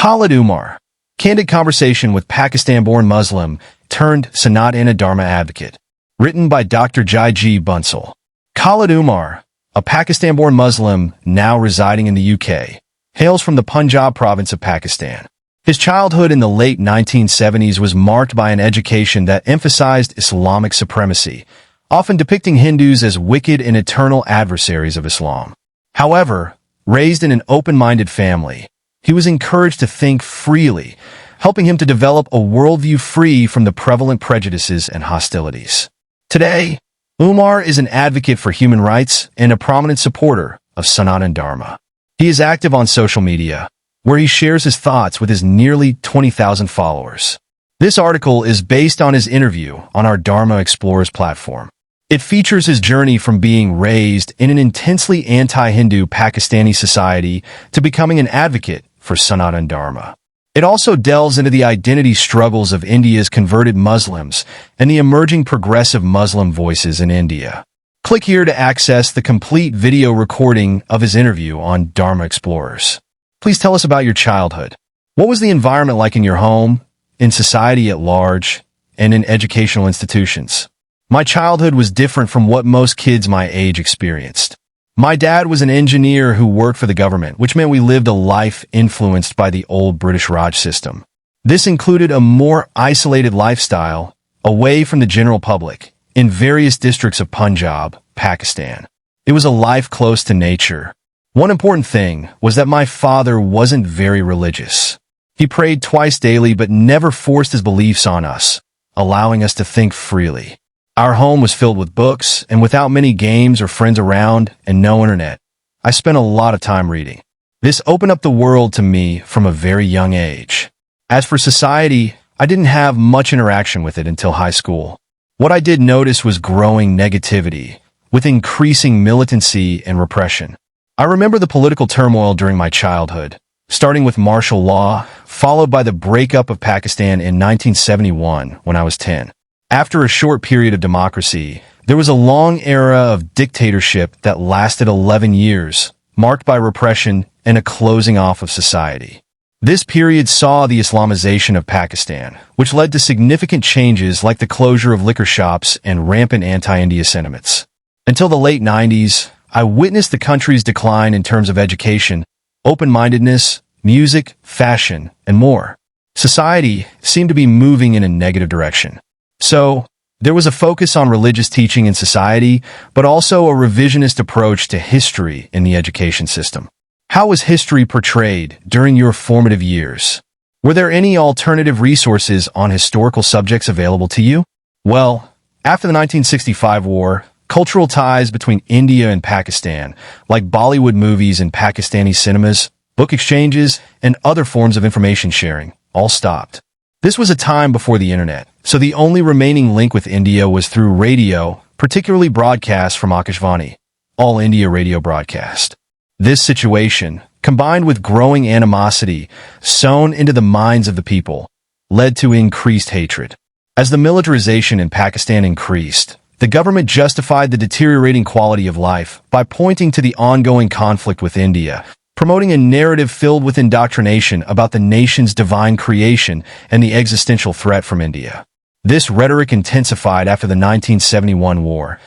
Khalid Umar. Candid conversation with Pakistan-born Muslim turned Sanatana Dharma Advocate. Written by Dr. Jai G. Bunsal. Khalid Umar, a Pakistan-born Muslim now residing in the UK, hails from the Punjab province of Pakistan. His childhood in the late 1970s was marked by an education that emphasized Islamic supremacy, often depicting Hindus as wicked and eternal adversaries of Islam. However, raised in an open-minded family, he was encouraged to think freely, helping him to develop a worldview free from the prevalent prejudices and hostilities. Today, Umar is an advocate for human rights and a prominent supporter of Sanatana Dharma. He is active on social media, where he shares his thoughts with his nearly 20,000 followers. This article is based on his interview on our Dharma Explorers platform. It features his journey from being raised in an intensely anti-Hindu Pakistani society to becoming an advocate for Sanatana Dharma. It also delves into the identity struggles of India's converted Muslims and the emerging progressive Muslim voices in India. Click here to access the complete video recording of his interview on Dharma Explorers. Please tell us about your childhood. What was the environment like in your home, in society at large, and in educational institutions? My childhood was different from what most kids my age experienced. My dad was an engineer who worked for the government, which meant we lived a life influenced by the old British Raj system. This included a more isolated lifestyle, away from the general public, in various districts of Punjab, Pakistan. It was a life close to nature. One important thing was that my father wasn't very religious. He prayed twice daily but never forced his beliefs on us, allowing us to think freely. Our home was filled with books, and without many games or friends around and no internet, I spent a lot of time reading. This opened up the world to me from a very young age. As for society, I didn't have much interaction with it until high school. What I did notice was growing negativity, with increasing militancy and repression. I remember the political turmoil during my childhood, starting with martial law, followed by the breakup of Pakistan in 1971 when I was 10. After a short period of democracy, there was a long era of dictatorship that lasted 11 years, marked by repression and a closing off of society. This period saw the Islamization of Pakistan, which led to significant changes like the closure of liquor shops and rampant anti-India sentiments. Until the late 90s, I witnessed the country's decline in terms of education, open-mindedness, music, fashion, and more. Society seemed to be moving in a negative direction. So, there was a focus on religious teaching in society, but also a revisionist approach to history in the education system. How was history portrayed during your formative years? Were there any alternative resources on historical subjects available to you? Well, after the 1965 war, cultural ties between India and Pakistan, like Bollywood movies and Pakistani cinemas, book exchanges, and other forms of information sharing, all stopped. This was a time before the internet, so the only remaining link with India was through radio, particularly broadcasts from Akashvani, All India Radio broadcast. This situation, combined with growing animosity sown into the minds of the people, led to increased hatred. As the militarization in Pakistan increased, the government justified the deteriorating quality of life by pointing to the ongoing conflict with India, promoting a narrative filled with indoctrination about the nation's divine creation and the existential threat from India. This rhetoric intensified after the 1971 war,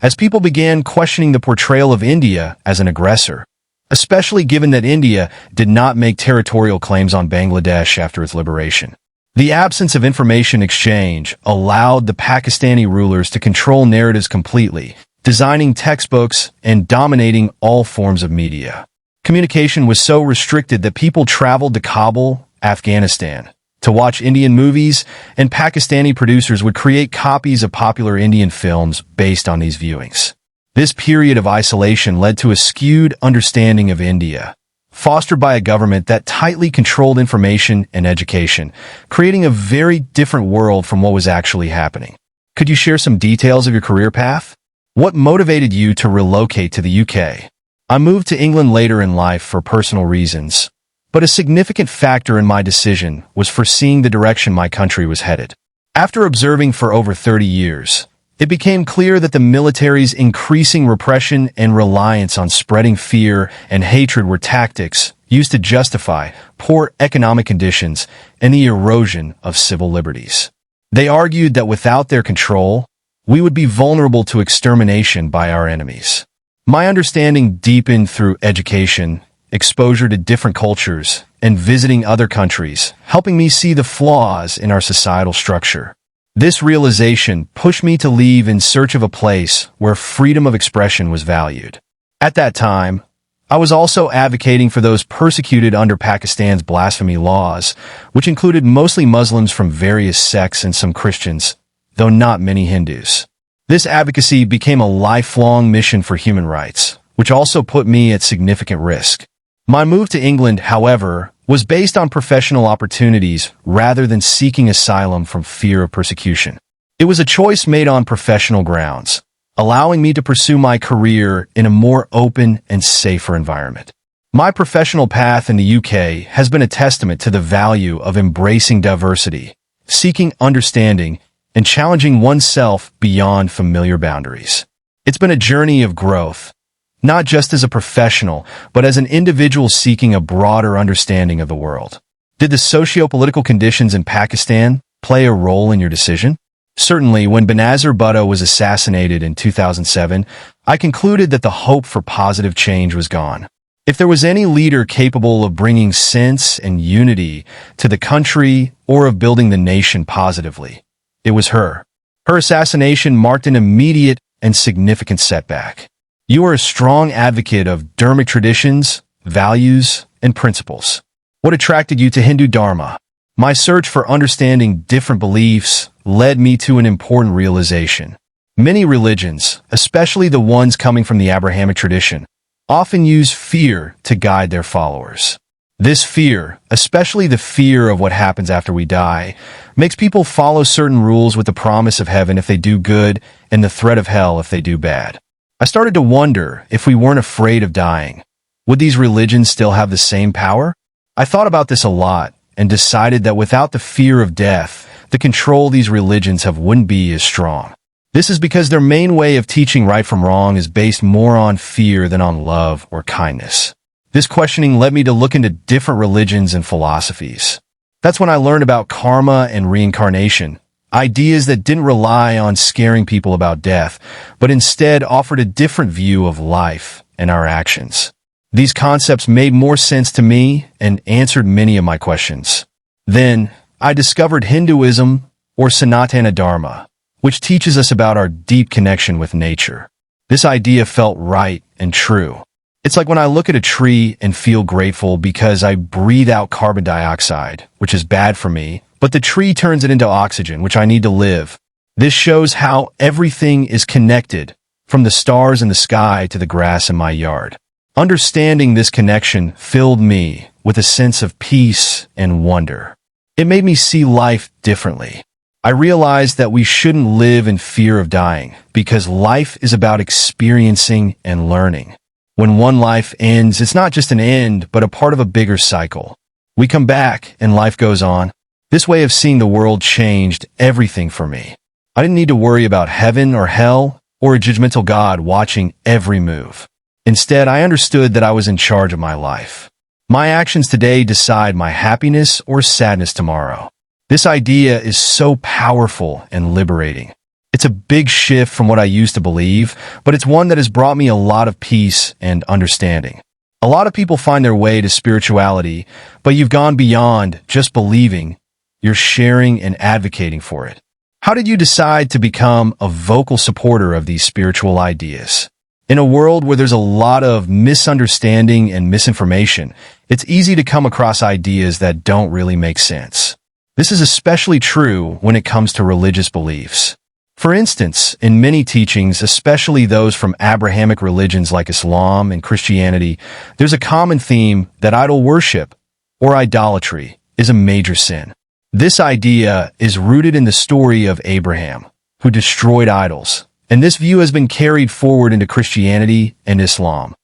as people began questioning the portrayal of India as an aggressor, especially given that India did not make territorial claims on Bangladesh after its liberation. The absence of information exchange allowed the Pakistani rulers to control narratives completely, designing textbooks and dominating all forms of media. Communication was so restricted that people traveled to Kabul, Afghanistan, to watch Indian movies, and Pakistani producers would create copies of popular Indian films based on these viewings. This period of isolation led to a skewed understanding of India, fostered by a government that tightly controlled information and education, creating a very different world from what was actually happening. Could you share some details of your career path? What motivated you to relocate to the UK? I moved to England later in life for personal reasons, but a significant factor in my decision was foreseeing the direction my country was headed. After observing for over 30 years, It became clear that the military's increasing repression and reliance on spreading fear and hatred were tactics used to justify poor economic conditions and the erosion of civil liberties. They argued that without their control, we would be vulnerable to extermination by our enemies. My understanding deepened through education, exposure to different cultures, and visiting other countries, helping me see the flaws in our societal structure. This realization pushed me to leave in search of a place where freedom of expression was valued. At that time, I was also advocating for those persecuted under Pakistan's blasphemy laws, which included mostly Muslims from various sects and some Christians, though not many Hindus. This advocacy became a lifelong mission for human rights, which also put me at significant risk. My move to England, however, was based on professional opportunities rather than seeking asylum from fear of persecution. It was a choice made on professional grounds, allowing me to pursue my career in a more open and safer environment. My professional path in the UK has been a testament to the value of embracing diversity, seeking understanding, and challenging oneself beyond familiar boundaries. It's been a journey of growth, not just as a professional, but as an individual seeking a broader understanding of the world. Did the socio-political conditions in Pakistan play a role in your decision? Certainly, when Benazir Bhutto was assassinated in 2007, I concluded that the hope for positive change was gone. If there was any leader capable of bringing sense and unity to the country or of building the nation positively, it was her. Her assassination marked an immediate and significant setback. You are a strong advocate of Dharmic traditions, values, and principles. What attracted you to Hindu Dharma? My search for understanding different beliefs led me to an important realization. Many religions, especially the ones coming from the Abrahamic tradition, often use fear to guide their followers. This fear, especially the fear of what happens after we die, makes people follow certain rules with the promise of heaven if they do good and the threat of hell if they do bad. I started to wonder if we weren't afraid of dying. Would these religions still have the same power? I thought about this a lot and decided that without the fear of death, the control these religions have wouldn't be as strong. This is because their main way of teaching right from wrong is based more on fear than on love or kindness. This questioning led me to look into different religions and philosophies. That's when I learned about karma and reincarnation, ideas that didn't rely on scaring people about death, but instead offered a different view of life and our actions. These concepts made more sense to me and answered many of my questions. Then, I discovered Hinduism, or Sanatana Dharma, which teaches us about our deep connection with nature. This idea felt right and true. It's like when I look at a tree and feel grateful because I breathe out carbon dioxide, which is bad for me, but the tree turns it into oxygen, which I need to live. This shows how everything is connected, from the stars in the sky to the grass in my yard. Understanding this connection filled me with a sense of peace and wonder. It made me see life differently. I realized that we shouldn't live in fear of dying because life is about experiencing and learning. When one life ends, it's not just an end, but a part of a bigger cycle. We come back and life goes on. This way of seeing the world changed everything for me. I didn't need to worry about heaven or hell or a judgmental God watching every move. Instead, I understood that I was in charge of my life. My actions today decide my happiness or sadness tomorrow. This idea is so powerful and liberating. It's a big shift from what I used to believe, but it's one that has brought me a lot of peace and understanding. A lot of people find their way to spirituality, but you've gone beyond just believing. You're sharing and advocating for it. How did you decide to become a vocal supporter of these spiritual ideas? In a world where there's a lot of misunderstanding and misinformation, it's easy to come across ideas that don't really make sense. This is especially true when it comes to religious beliefs. For instance, in many teachings, especially those from Abrahamic religions like Islam and Christianity, there's a common theme that idol worship, or idolatry, is a major sin. This idea is rooted in the story of Abraham, who destroyed idols, and this view has been carried forward into Christianity and Islam,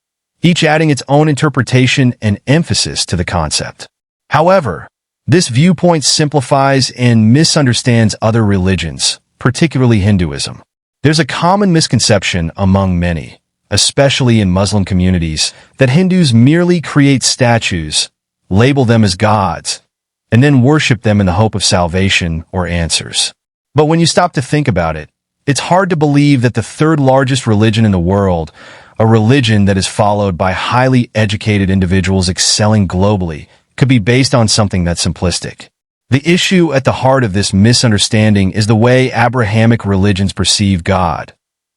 each adding its own interpretation and emphasis to the concept. However, this viewpoint simplifies and misunderstands other religions, particularly Hinduism. There's a common misconception among many, especially in Muslim communities, that Hindus merely create statues, label them as gods, and then worship them in the hope of salvation or answers. But when you stop to think about it, it's hard to believe that the third largest religion in the world, a religion that is followed by highly educated individuals excelling globally, could be based on something that simplistic. The issue at the heart of this misunderstanding is the way Abrahamic religions perceive God,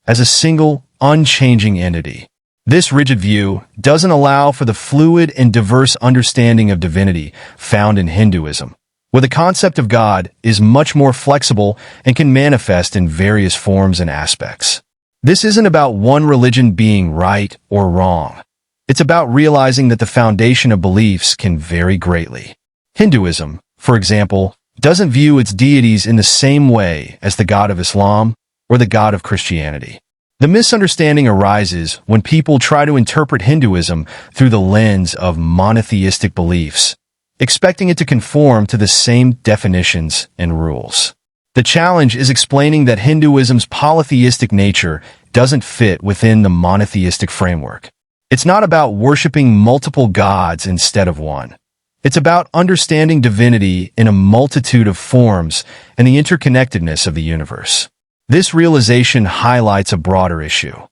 as a single, unchanging entity. This rigid view doesn't allow for the fluid and diverse understanding of divinity found in Hinduism, where the concept of God is much more flexible and can manifest in various forms and aspects. This isn't about one religion being right or wrong. It's about realizing that the foundation of beliefs can vary greatly. Hinduism, for example, doesn't view its deities in the same way as the God of Islam or the God of Christianity. The misunderstanding arises when people try to interpret Hinduism through the lens of monotheistic beliefs, expecting it to conform to the same definitions and rules. The challenge is explaining that Hinduism's polytheistic nature doesn't fit within the monotheistic framework. It's not about worshiping multiple gods instead of one. It's about understanding divinity in a multitude of forms and the interconnectedness of the universe. This realization highlights a broader issue.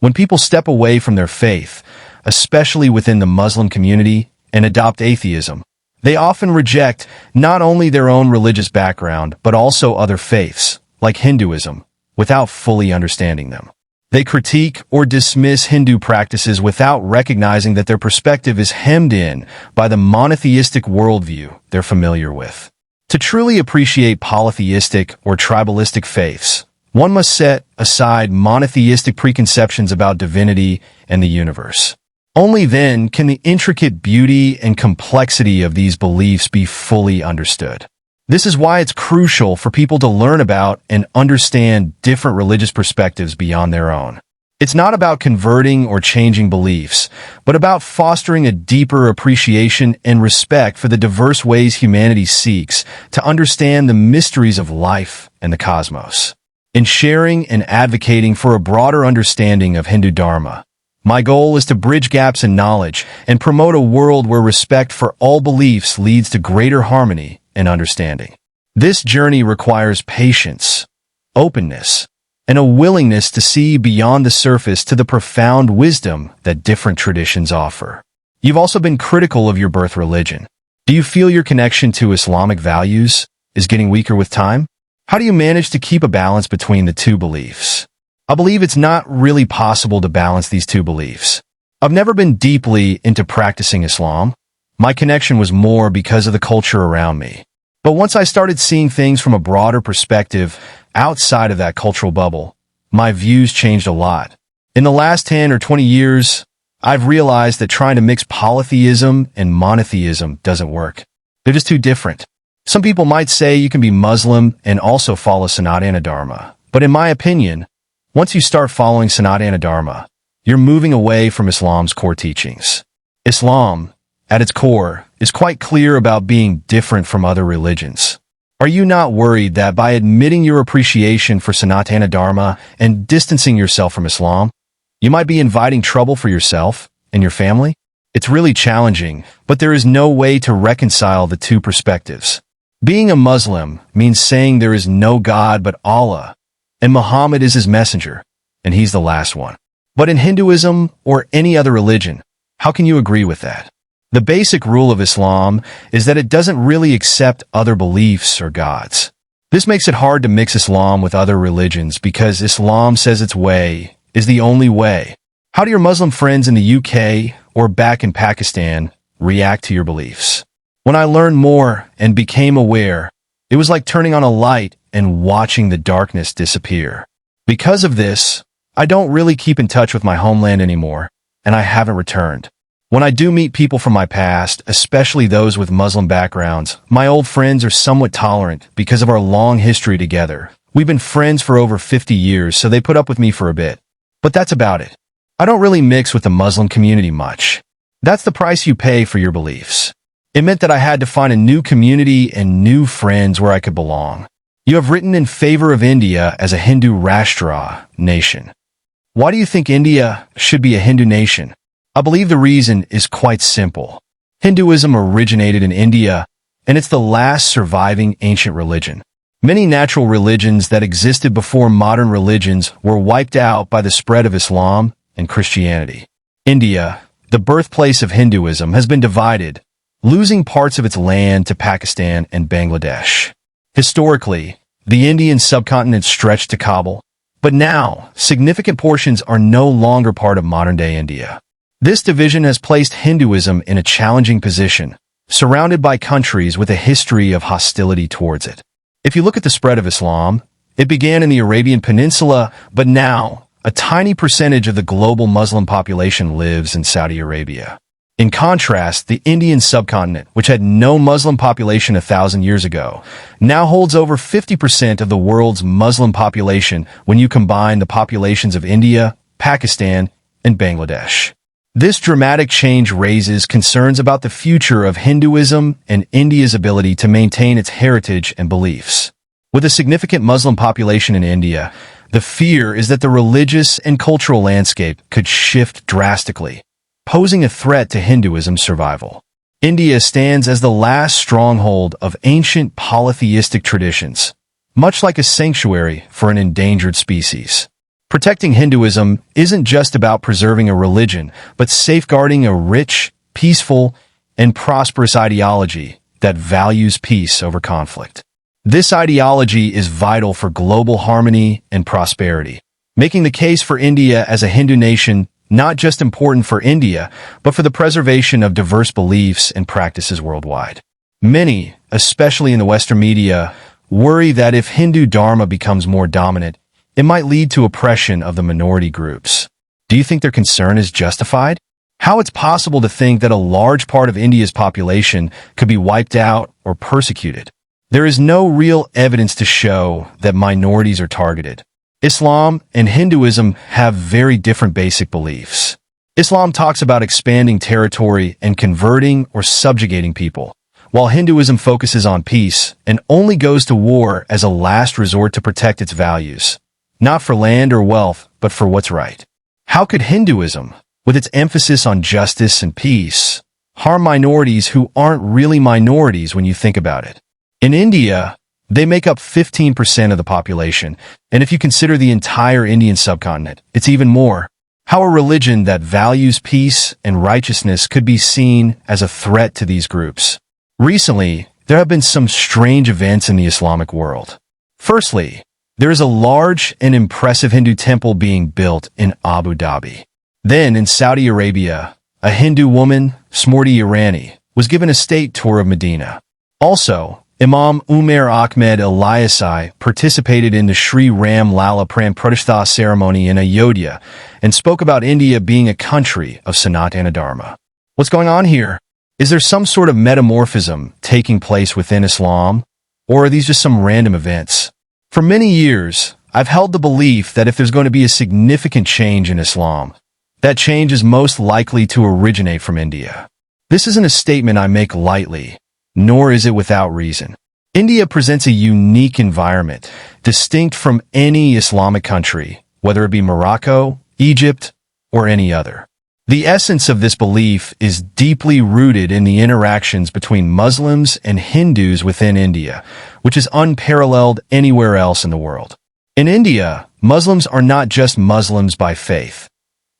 When people step away from their faith, especially within the Muslim community, and adopt atheism, they often reject not only their own religious background, but also other faiths, like Hinduism, without fully understanding them. They critique or dismiss Hindu practices without recognizing that their perspective is hemmed in by the monotheistic worldview they're familiar with. To truly appreciate polytheistic or tribalistic faiths, one must set aside monotheistic preconceptions about divinity and the universe. Only then can the intricate beauty and complexity of these beliefs be fully understood. This is why it's crucial for people to learn about and understand different religious perspectives beyond their own. It's not about converting or changing beliefs, but about fostering a deeper appreciation and respect for the diverse ways humanity seeks to understand the mysteries of life and the cosmos. In sharing and advocating for a broader understanding of Hindu Dharma, my goal is to bridge gaps in knowledge and promote a world where respect for all beliefs leads to greater harmony and understanding. This journey requires patience, openness, and a willingness to see beyond the surface to the profound wisdom that different traditions offer. You've also been critical of your birth religion. Do you feel your connection to Islamic values is getting weaker with time? How do you manage to keep a balance between the two beliefs? I believe it's not really possible to balance these two beliefs. I've never been deeply into practicing Islam. My connection was more because of the culture around me. But once I started seeing things from a broader perspective outside of that cultural bubble, my views changed a lot. In the last 10 or 20 years, I've realized that trying to mix polytheism and monotheism doesn't work. They're just too different. Some people might say you can be Muslim and also follow Sanatana Dharma. But in my opinion, once you start following Sanatana Dharma, you're moving away from Islam's core teachings. Islam, at its core, is quite clear about being different from other religions. Are you not worried that by admitting your appreciation for Sanatana Dharma and distancing yourself from Islam, you might be inviting trouble for yourself and your family? It's really challenging, but there is no way to reconcile the two perspectives. Being a Muslim means saying there is no God but Allah, and Muhammad is his messenger, and he's the last one. But in Hinduism or any other religion, how can you agree with that? The basic rule of Islam is that it doesn't really accept other beliefs or gods. This makes it hard to mix Islam with other religions because Islam says its way is the only way. How do your Muslim friends in the UK or back in Pakistan react to your beliefs? When I learned more and became aware, it was like turning on a light and watching the darkness disappear. Because of this, I don't really keep in touch with my homeland anymore, and I haven't returned. When I do meet people from my past, especially those with Muslim backgrounds, my old friends are somewhat tolerant because of our long history together. We've been friends for over 50 years, so they put up with me for a bit. But that's about it. I don't really mix with the Muslim community much. That's the price you pay for your beliefs. It meant that I had to find a new community and new friends where I could belong. You have written in favor of India as a Hindu Rashtra nation. Why do you think India should be a Hindu nation? I believe the reason is quite simple. Hinduism originated in India, and it's the last surviving ancient religion. Many natural religions that existed before modern religions were wiped out by the spread of Islam and Christianity. India, the birthplace of Hinduism, has been divided, losing parts of its land to Pakistan and Bangladesh. Historically, the Indian subcontinent stretched to Kabul, but now significant portions are no longer part of modern-day India. This division has placed Hinduism in a challenging position, surrounded by countries with a history of hostility towards it. If you look at the spread of Islam, it began in the Arabian Peninsula, but now a tiny percentage of the global Muslim population lives in Saudi Arabia. In contrast, the Indian subcontinent, which had no Muslim population 1,000 years ago, now holds over 50% of the world's Muslim population when you combine the populations of India, Pakistan, and Bangladesh. This dramatic change raises concerns about the future of Hinduism and India's ability to maintain its heritage and beliefs. With a significant Muslim population in India, the fear is that the religious and cultural landscape could shift drastically, posing a threat to Hinduism's survival. India stands as the last stronghold of ancient polytheistic traditions, much like a sanctuary for an endangered species. Protecting Hinduism isn't just about preserving a religion, but safeguarding a rich, peaceful, and prosperous ideology that values peace over conflict. This ideology is vital for global harmony and prosperity, making the case for India as a Hindu nation not just important for India, but for the preservation of diverse beliefs and practices worldwide. Many, especially in the Western media, worry that if Hindu Dharma becomes more dominant, it might lead to oppression of the minority groups. Do you think their concern is justified? How it's possible to think that a large part of India's population could be wiped out or persecuted? There is no real evidence to show that minorities are targeted. Islam and Hinduism have very different basic beliefs. Islam talks about expanding territory and converting or subjugating people, while Hinduism focuses on peace and only goes to war as a last resort to protect its values, not for land or wealth, but for what's right. How could Hinduism, with its emphasis on justice and peace, harm minorities who aren't really minorities when you think about it? In India, they make up 15% of the population, and if you consider the entire Indian subcontinent, it's even more. How a religion that values peace and righteousness could be seen as a threat to these groups. Recently, there have been some strange events in the Islamic world. Firstly, there is a large and impressive Hindu temple being built in Abu Dhabi. Then, in Saudi Arabia, a Hindu woman, Smriti Irani, was given a state tour of Medina. Also, Imam Umar Ahmed Eliasai participated in the Sri Ram Lala Pran Pratishtha ceremony in Ayodhya and spoke about India being a country of Sanatana Dharma. What's going on here? Is there some sort of metamorphism taking place within Islam, or are these just some random events? For many years, I've held the belief that if there's going to be a significant change in Islam, that change is most likely to originate from India. This isn't a statement I make lightly, nor is it without reason. India presents a unique environment, distinct from any Islamic country, whether it be Morocco, Egypt, or any other. The essence of this belief is deeply rooted in the interactions between Muslims and Hindus within India, which is unparalleled anywhere else in the world. In India, Muslims are not just Muslims by faith.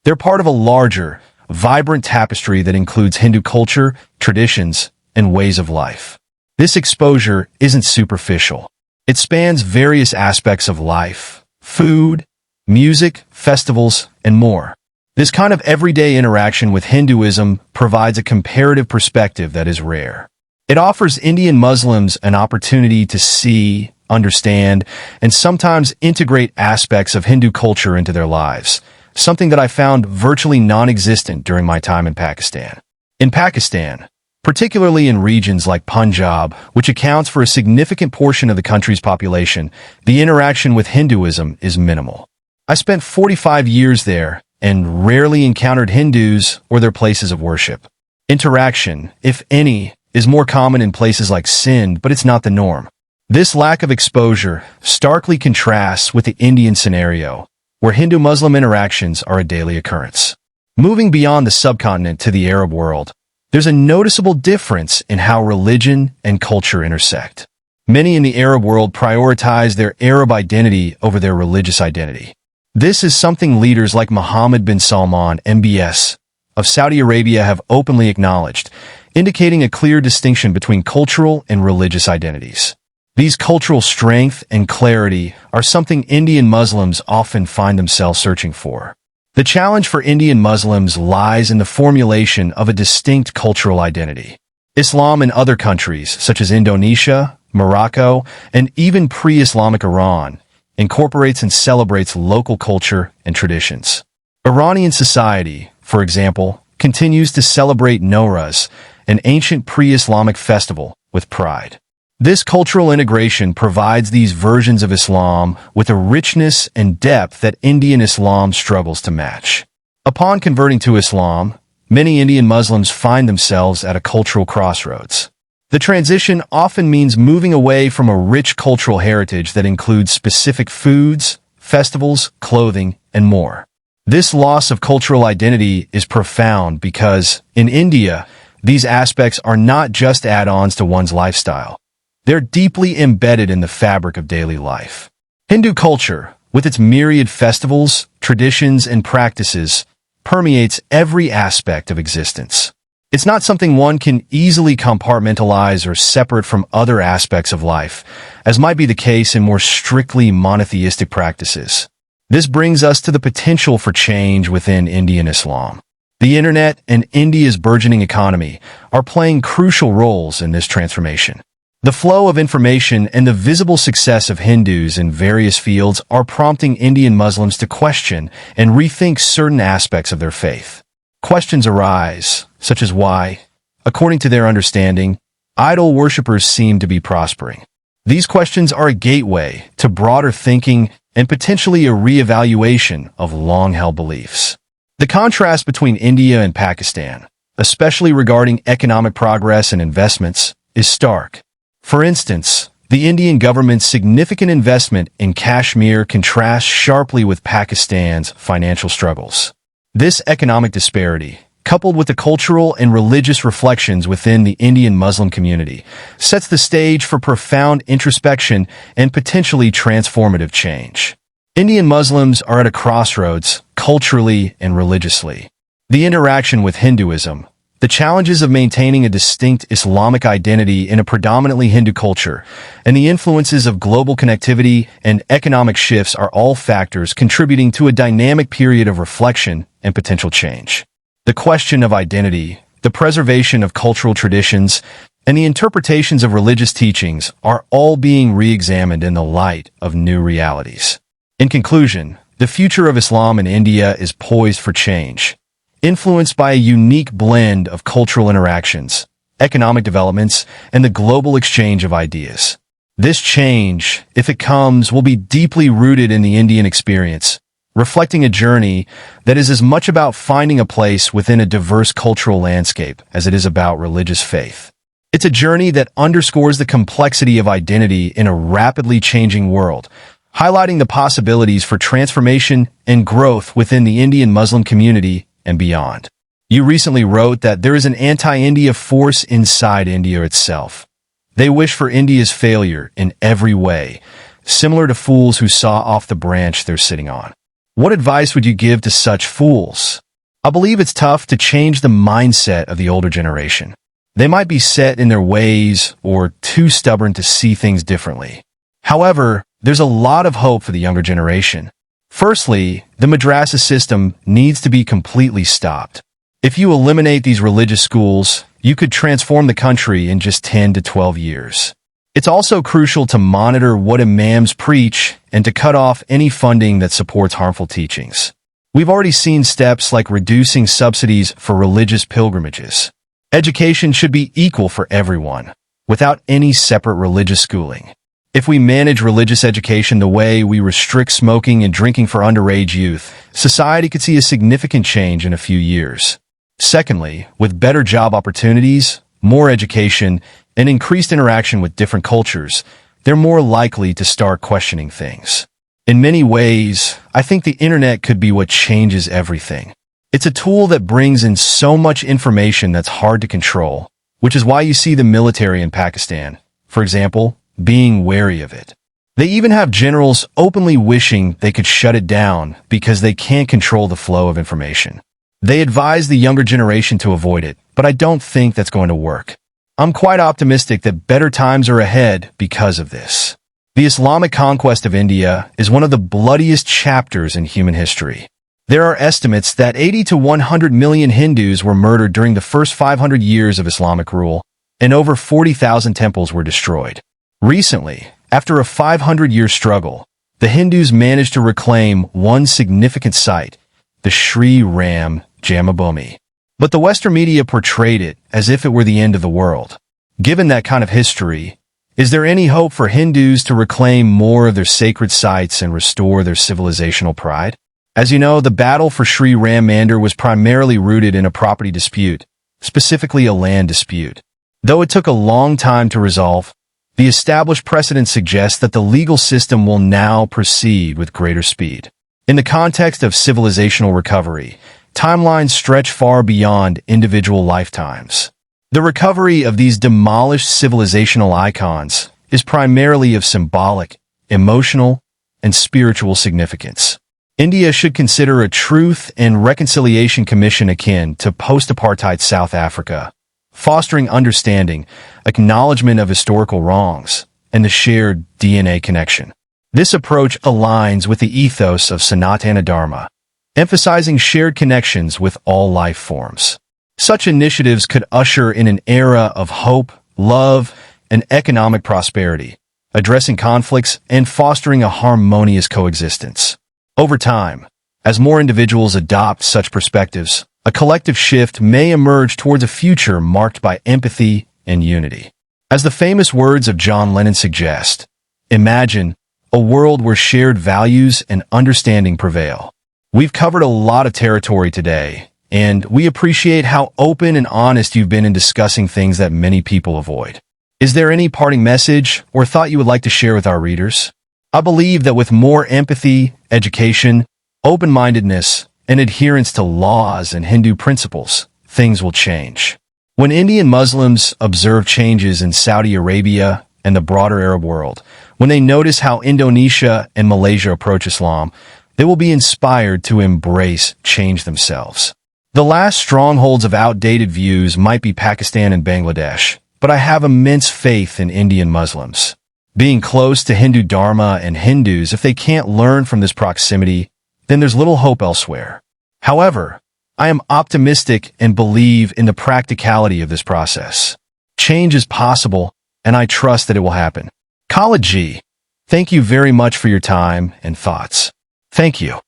They're part of a larger, vibrant tapestry that includes Hindu culture, traditions, and ways of life. This exposure isn't superficial. It spans various aspects of life, food, music, festivals, and more. This kind of everyday interaction with Hinduism provides a comparative perspective that is rare. It offers Indian Muslims an opportunity to see, understand, and sometimes integrate aspects of Hindu culture into their lives, something that I found virtually non-existent during my time in Pakistan. In Pakistan, particularly in regions like Punjab, which accounts for a significant portion of the country's population, the interaction with Hinduism is minimal. I spent 45 years there and rarely encountered Hindus or their places of worship. Interaction, if any, is more common in places like Sindh, but it's not the norm. This lack of exposure starkly contrasts with the Indian scenario, where Hindu-Muslim interactions are a daily occurrence. Moving beyond the subcontinent to the Arab world, there's a noticeable difference in how religion and culture intersect. Many in the Arab world prioritize their Arab identity over their religious identity. This is something leaders like Mohammed bin Salman, MBS, of Saudi Arabia have openly acknowledged, indicating a clear distinction between cultural and religious identities. These cultural strength and clarity are something Indian Muslims often find themselves searching for. The challenge for Indian Muslims lies in the formulation of a distinct cultural identity. Islam in other countries, such as Indonesia, Morocco, and even pre-Islamic Iran, incorporates and celebrates local culture and traditions. Iranian society, for example, continues to celebrate Nowruz, an ancient pre-Islamic festival, with pride. This cultural integration provides these versions of Islam with a richness and depth that Indian Islam struggles to match. Upon converting to Islam, many Indian Muslims find themselves at a cultural crossroads. The transition often means moving away from a rich cultural heritage that includes specific foods, festivals, clothing, and more. This loss of cultural identity is profound because, in India, these aspects are not just add-ons to one's lifestyle. They're deeply embedded in the fabric of daily life. Hindu culture, with its myriad festivals, traditions, and practices, permeates every aspect of existence. It's not something one can easily compartmentalize or separate from other aspects of life, as might be the case in more strictly monotheistic practices. This brings us to the potential for change within Indian Islam. The internet and India's burgeoning economy are playing crucial roles in this transformation. The flow of information and the visible success of Hindus in various fields are prompting Indian Muslims to question and rethink certain aspects of their faith. Questions arise, such as why, according to their understanding, idol worshippers seem to be prospering. These questions are a gateway to broader thinking and potentially a re-evaluation of long-held beliefs. The contrast between India and Pakistan, especially regarding economic progress and investments, is stark. For instance, the Indian government's significant investment in Kashmir contrasts sharply with Pakistan's financial struggles. This economic disparity, coupled with the cultural and religious reflections within the Indian Muslim community, sets the stage for profound introspection and potentially transformative change. Indian Muslims are at a crossroads, culturally and religiously. The interaction with Hinduism, the challenges of maintaining a distinct Islamic identity in a predominantly Hindu culture, and the influences of global connectivity and economic shifts are all factors contributing to a dynamic period of reflection and potential change. The question of identity, the preservation of cultural traditions, and the interpretations of religious teachings are all being re-examined in the light of new realities. In conclusion, the future of Islam in India is poised for change, influenced by a unique blend of cultural interactions, economic developments, and the global exchange of ideas. This change, if it comes, will be deeply rooted in the Indian experience, reflecting a journey that is as much about finding a place within a diverse cultural landscape as it is about religious faith. It's a journey that underscores the complexity of identity in a rapidly changing world, highlighting the possibilities for transformation and growth within the Indian Muslim community and beyond. You recently wrote that there is an anti-India force inside India itself. They wish for India's failure in every way, similar to fools who saw off the branch they're sitting on. What advice would you give to such fools? I believe it's tough to change the mindset of the older generation. They might be set in their ways or too stubborn to see things differently. However, there's a lot of hope for the younger generation. Firstly, the madrasa system needs to be completely stopped. If you eliminate these religious schools, you could transform the country in just 10 to 12 years. It's also crucial to monitor what imams preach and to cut off any funding that supports harmful teachings. We've already seen steps like reducing subsidies for religious pilgrimages. Education should be equal for everyone, without any separate religious schooling. If we manage religious education the way we restrict smoking and drinking for underage youth, society could see a significant change in a few years. Secondly, with better job opportunities, more education, and increased interaction with different cultures, they're more likely to start questioning things. In many ways, I think the internet could be what changes everything. It's a tool that brings in so much information that's hard to control, which is why you see the military in Pakistan, for example, being wary of it. They even have generals openly wishing they could shut it down because they can't control the flow of information. They advise the younger generation to avoid it, but I don't think that's going to work. I'm quite optimistic that better times are ahead because of this. The Islamic conquest of India is one of the bloodiest chapters in human history. There are estimates that 80 to 100 million Hindus were murdered during the first 500 years of Islamic rule, and over 40,000 temples were destroyed. Recently, after a 500-year struggle, the Hindus managed to reclaim one significant site, the Sri Ram Janmabhoomi. But the Western media portrayed it as if it were the end of the world. Given that kind of history, is there any hope for Hindus to reclaim more of their sacred sites and restore their civilizational pride? As you know, the battle for Sri Ram Mandir was primarily rooted in a property dispute, specifically a land dispute. Though it took a long time to resolve, the established precedent suggests that the legal system will now proceed with greater speed. In the context of civilizational recovery, timelines stretch far beyond individual lifetimes. The recovery of these demolished civilizational icons is primarily of symbolic, emotional, and spiritual significance. India should consider a Truth and Reconciliation Commission akin to post-apartheid South Africa, fostering understanding, acknowledgement of historical wrongs, and the shared DNA connection. This approach aligns with the ethos of Sanatana Dharma, emphasizing shared connections with all life forms. Such initiatives could usher in an era of hope, love, and economic prosperity, addressing conflicts and fostering a harmonious coexistence. Over time, as more individuals adopt such perspectives, a collective shift may emerge towards a future marked by empathy and unity. As the famous words of John Lennon suggest, imagine a world where shared values and understanding prevail. We've covered a lot of territory today, and we appreciate how open and honest you've been in discussing things that many people avoid. Is there any parting message or thought you would like to share with our readers? I believe that with more empathy, education, open-mindedness, and adherence to laws and Hindu principles, things will change. When Indian Muslims observe changes in Saudi Arabia and the broader Arab world, when they notice how Indonesia and Malaysia approach Islam, they will be inspired to embrace change themselves. The last strongholds of outdated views might be Pakistan and Bangladesh, but I have immense faith in Indian Muslims. Being close to Hindu Dharma and Hindus, if they can't learn from this proximity, then there's little hope elsewhere. However, I am optimistic and believe in the practicality of this process. Change is possible, and I trust that it will happen. Khalid G, thank you very much for your time and thoughts. Thank you.